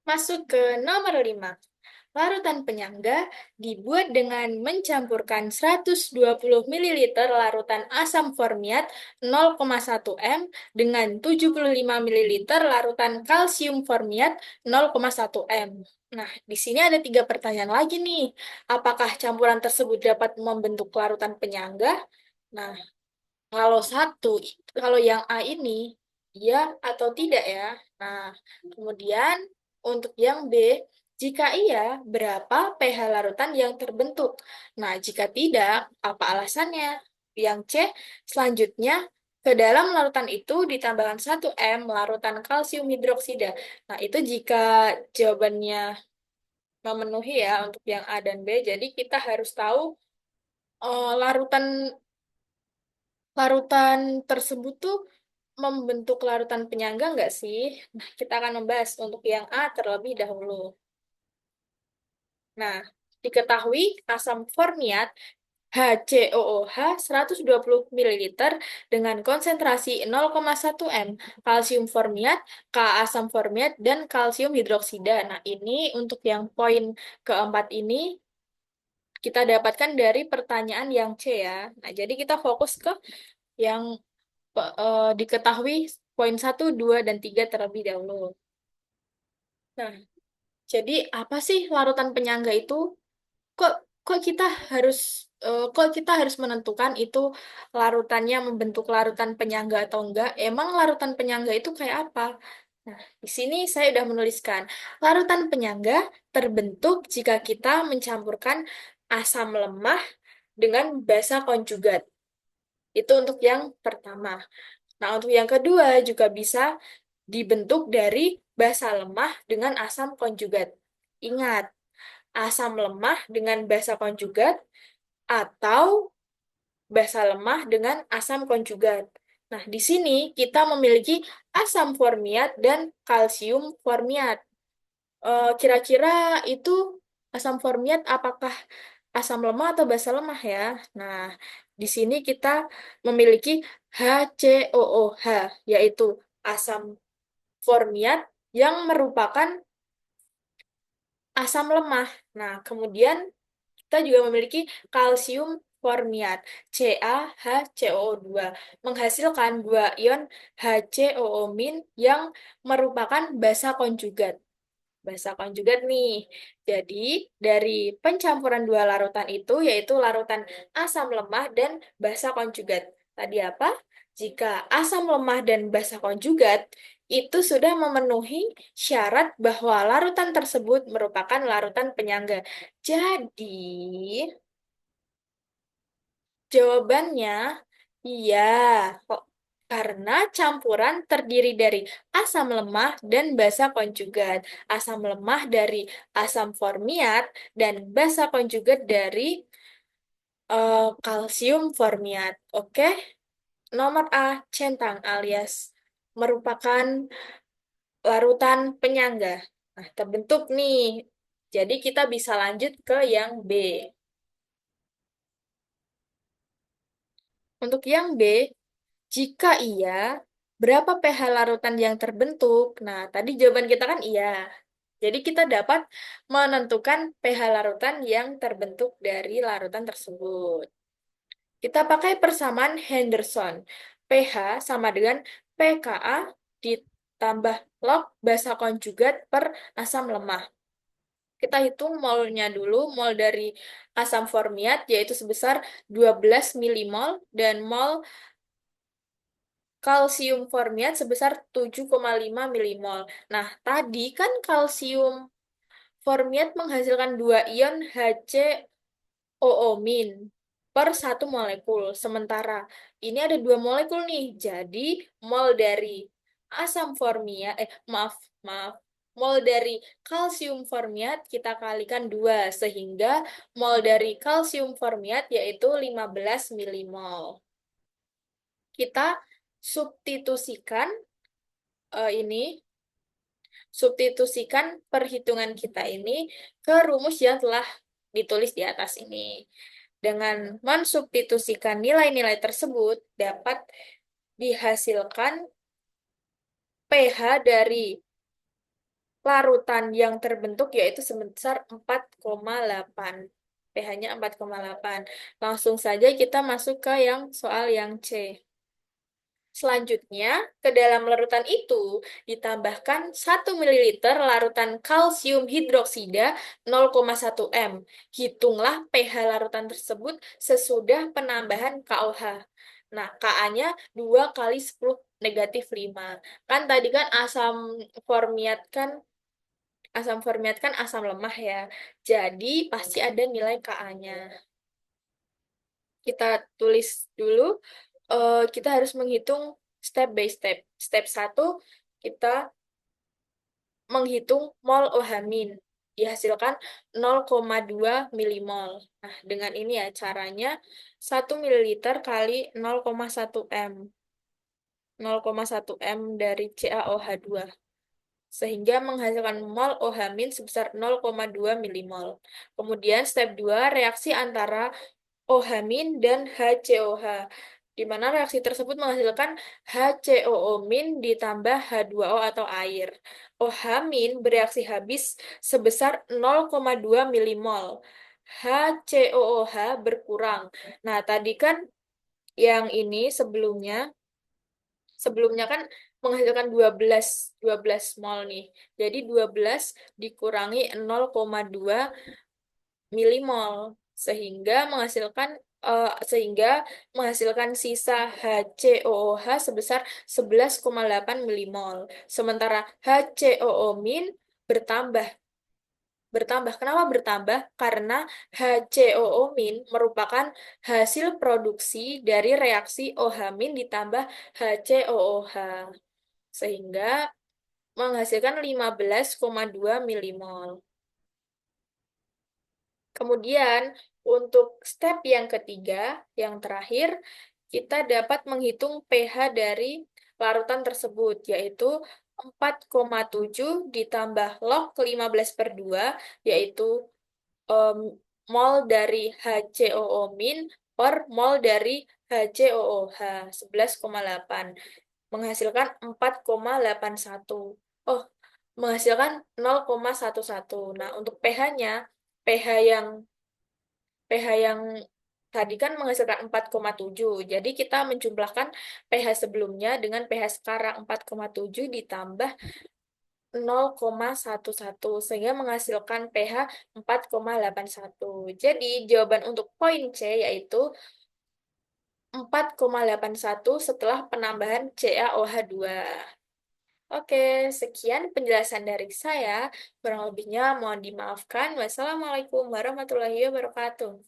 Masuk ke nomor 5. Larutan penyangga dibuat dengan mencampurkan 120 ml larutan asam formiat 0,1 m dengan 75 ml larutan kalsium formiat 0,1 m. Nah, di sini ada tiga pertanyaan lagi nih. Apakah campuran tersebut dapat membentuk larutan penyangga? Nah, kalau kalau yang A ini, iya atau tidak ya? Nah, kemudian untuk yang B, jika iya, berapa pH larutan yang terbentuk? Nah, jika tidak, apa alasannya? Yang C, selanjutnya, ke dalam larutan itu ditambahkan 1 m larutan kalsium hidroksida. Nah, itu jika jawabannya memenuhi ya untuk yang A dan B. Jadi kita harus tahu larutan larutan tersebut tuh membentuk larutan penyangga nggak sih? Nah, kita akan membahas untuk yang A terlebih dahulu. Nah, diketahui asam formiat HCOOH 120 ml dengan konsentrasi 0,1 m, kalsium formiat, K asam formiat, dan kalsium hidroksida. Nah, ini untuk yang poin keempat ini kita dapatkan dari pertanyaan yang C ya. Nah, jadi kita fokus ke yang diketahui poin 1, 2, dan 3 terlebih dahulu. Nah, jadi apa sih larutan penyangga itu? Kok kok kita harus kok kita harus menentukan itu larutannya membentuk larutan penyangga atau enggak? Emang larutan penyangga itu kayak apa? Nah, di sini saya sudah menuliskan larutan penyangga terbentuk jika kita mencampurkan asam lemah dengan basa konjugat. Itu untuk yang pertama. Nah, untuk yang kedua juga bisa dibentuk dari basa lemah dengan asam konjugat. Ingat, asam lemah dengan basa konjugat atau basa lemah dengan asam konjugat. Nah, di sini kita memiliki asam formiat dan kalsium formiat. Kira-kira itu asam formiat apakah asam lemah atau basa lemah ya? Nah, di sini kita memiliki HCOOH, yaitu asam formiat yang merupakan asam lemah. Nah, kemudian kita juga memiliki kalsium formiat CaHCOO2 menghasilkan dua ion HCOO- yang merupakan basa konjugat. Basa konjugat nih. Jadi, dari pencampuran dua larutan itu yaitu larutan asam lemah dan basa konjugat. Tadi apa? Jika asam lemah dan basa konjugat itu sudah memenuhi syarat bahwa larutan tersebut merupakan larutan penyangga. Jadi, jawabannya iya. Kok? Karena campuran terdiri dari asam lemah dan basa konjugat. Asam lemah dari asam formiat dan basa konjugat dari kalsium formiat. Oke, nomor A, centang alias merupakan larutan penyangga. Nah, terbentuk nih. Jadi kita bisa lanjut ke yang B. Untuk yang B, jika iya, berapa pH larutan yang terbentuk? Nah, tadi jawaban kita kan iya. Jadi kita dapat menentukan pH larutan yang terbentuk dari larutan tersebut. Kita pakai persamaan Henderson. pH sama dengan pKa ditambah log basa konjugat per asam lemah. Kita hitung molnya dulu, mol dari asam formiat yaitu sebesar 12 milimol dan mol kalsium formiat sebesar 7,5 milimol. Nah, tadi kan kalsium formiat menghasilkan dua ion HCOO- per satu molekul. Sementara ini ada dua molekul nih. Jadi, mol dari asam formiat, maaf, maaf. Mol dari kalsium formiat kita kalikan 2 sehingga mol dari kalsium formiat yaitu 15 milimol. Kita substitusikan ini substitusikan perhitungan kita ini ke rumus yang telah ditulis di atas ini. Dengan mensubstitusikan nilai-nilai tersebut dapat dihasilkan pH dari larutan yang terbentuk yaitu sebesar 4,8. pH-nya 4,8. Langsung saja kita masuk ke yang soal yang C. Selanjutnya, ke dalam larutan itu ditambahkan 1 ml larutan kalsium hidroksida 0,1 m. Hitunglah pH larutan tersebut sesudah penambahan KOH. Nah, Ka-nya 2 kali 10 negatif 5. Kan tadi kan formiat kan asam formiat kan asam lemah ya. Jadi pasti ada nilai Ka-nya. Kita tulis dulu, kita harus menghitung step by step. Step satu, kita menghitung mol OH min. Dihasilkan 0,2 milimol. Nah, dengan ini ya caranya 1 ml kali 0,1 m. 0,1 m dari CaOH2. Sehingga menghasilkan mol OH min sebesar 0,2 milimol. Kemudian step 2 reaksi antara OH min dan HCOH, di mana reaksi tersebut menghasilkan HCOO min ditambah H2O atau air. OH min bereaksi habis sebesar 0,2 milimol. HCOOH berkurang. Nah, tadi kan yang ini sebelumnya kan menghasilkan 12 mol nih. Jadi 12 dikurangi 0,2 milimol sehingga menghasilkan sisa HCOOH sebesar 11,8 milimol. Sementara HCOO min bertambah. Bertambah. Kenapa bertambah? Karena HCOO min merupakan hasil produksi dari reaksi OH min ditambah HCOOH sehingga menghasilkan 15,2 milimol. Kemudian, untuk step yang ketiga, yang terakhir, kita dapat menghitung pH dari larutan tersebut, yaitu 4,7 ditambah log ke 15/2, yaitu em, mol dari HCOO min per mol dari HCOOH 11,8, menghasilkan 4,81. Oh, menghasilkan 0,11. Nah, untuk pH-nya, pH yang pH yang tadi kan menghasilkan 4,7. Jadi kita menjumlahkan pH sebelumnya dengan pH sekarang 4,7 ditambah 0,11 sehingga menghasilkan pH 4,81. Jadi jawaban untuk poin C yaitu 4,81 setelah penambahan CaOH2. Oke, sekian penjelasan dari saya. Kurang lebihnya mohon dimaafkan. Wassalamualaikum warahmatullahi wabarakatuh.